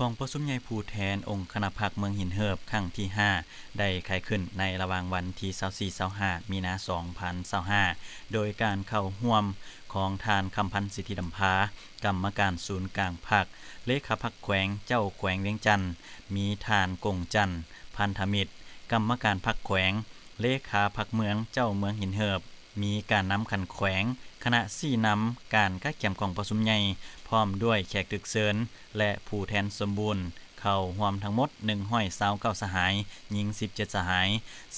กองประชุมใหญ่ผู้แทนองค์คณะพรรคเมืองหินเหิบครั้งที่5ได้ไขขึ้นในระหว่างวันที่24-25มีนาคม2025โดยการเข้าร่วมของทานคำพันธ์สิทธิดำพากรรมการศูนย์กลางพรรคเลขาพรรคแขวงเจ้าแขวงเวียงจันทน์มีทานกงจันทน์พันธมิตรกรรมการพรรคแขวงเลขาพรรคเมืองเจ้าเมืองหินเหิบมีการนำขันแขวงคณะซี่นำการกักเก็บกองประชุมใหญ่พร้อมด้วยแขกตึกเชิญและผู้แทนสมบูรณ์เข้าร่วมทั้งหมด129สหายหญิง17สหาย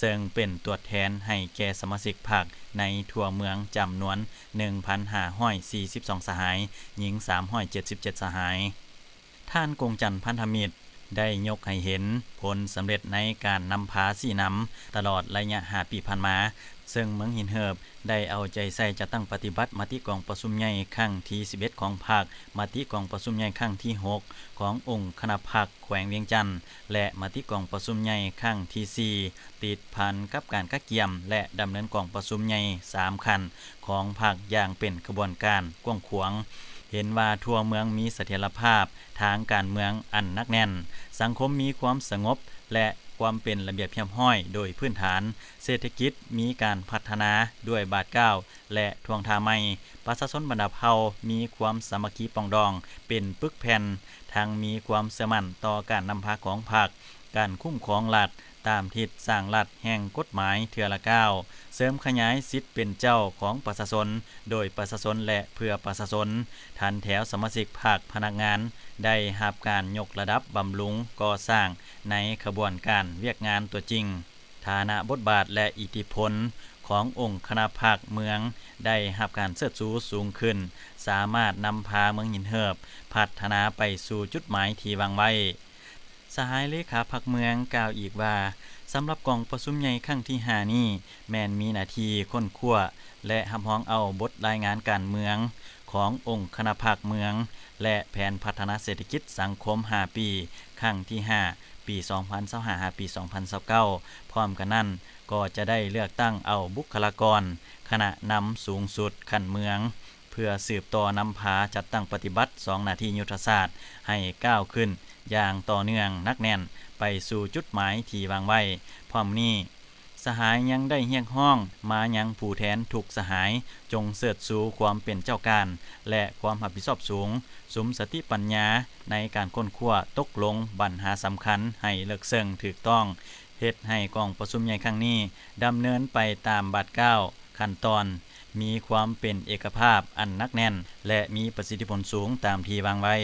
ซึ่งเป็นตัวแทนให้แก่สมาชิกพรรคในทั่วเมืองจำนวน 1,542 สหายหญิง377สหายท่านกงจันทร์พันธมิตรได้ยกให้เห็นผลสำเร็จในการนำพาสีนำตลอดระยะ5ปีผ่านมาซึ่งเมืองหินเหิบได้เอาใจใส่จะตั้งปฏิบัติมติกองประชุมใหญ่ครั้งที่11ของพรรคมติกองประชุมใหญ่ครั้งที่6ขององค์คณะพรรคแขวงเวียงจันทน์และมติกองประชุมใหญ่ครั้งที่4ติดพันกับการกักเกี่ยมและดำเนินกองประชุมใหญ่3ขั้นของพรรคอย่างเป็นกระบวนการกว้างขวางเห็นว่าทั่วเมืองมีเสถียรภาพทางการเมืองอันหนักแน่นสังคมมีความสงบและความเป็นระเบียบเรียบร้อยโดยพื้นฐานเศรษฐกิจมีการพัฒนาด้วยบาทเก้าและทวงท่าใหม่ประชาชนบรรดาเผ่ามีความสามัคคีปองดองเป็นปึกแผ่นทั้งมีความเชื่อมั่นต่อการนำพาของพรรคการคุ้มครองรัฐตามทิศสร้างรัฐแห่งกฎหมายเทื่อละก้าวเสริมขยายสิทธิเป็นเจ้าของประชาชนโดยประชาชนและเพื่อประชาชนทันแถวสมาชิกภาคพนักงานได้รับการยกระดับบำรุงก่อสร้างในขบวนการเวียกงานตัวจริงฐานะบทบาทและอิทธิพลขององค์คณะพรรคเมืองได้รับการเชิดชูสูงขึ้นสามารถนำพาเมืองหินเหิบพัฒนาไปสู่จุดหมายที่วางไว้สหายเลขาพรรคเมืองกล่าวอีกว่าสำหรับกองประชุมใหญ่ครั้งที่5นี้แม้นมีหน้าที่ค้นคว้าและรับรองเอาบทรายงานการเมืองขององค์คณะพรรคเมืองและแผนพัฒนาเศรษฐกิจสังคม5ปีครั้งที่5ปี2025ปี2029พร้อมกันนั้นก็จะได้เลือกตั้งเอาบุคลากรคณะนำสูงสุดขั้นเมืองเพื่อสืบต่อนำพาจัดตั้งปฏิบัติ2หน้าที่ยุทธศาสตร์ให้ก้าวขึ้นอย่างต่อเนื่องนักแน่นไปสู่จุดหมายที่วางไว้พร้อมนี้สหายยังได้เรียกร้องมายังผู้แทนทุกสหายจงเสิร์ชสู่ความเป็นเจ้าการและความรับผิดชอบสูงสมสติปัญญาในการค้นคว้าตกลงปัญหาสำคัญให้เลิกเสิ่งถูกต้องเฮ็ดให้กองประชุมใหญ่ครั้งนี้ดำเนินไปตามบาทเก้าขั้นตอนมีความเป็นเอกภาพอันหนักแน่นและมีประสิทธิผลสูงตามที่วางไว้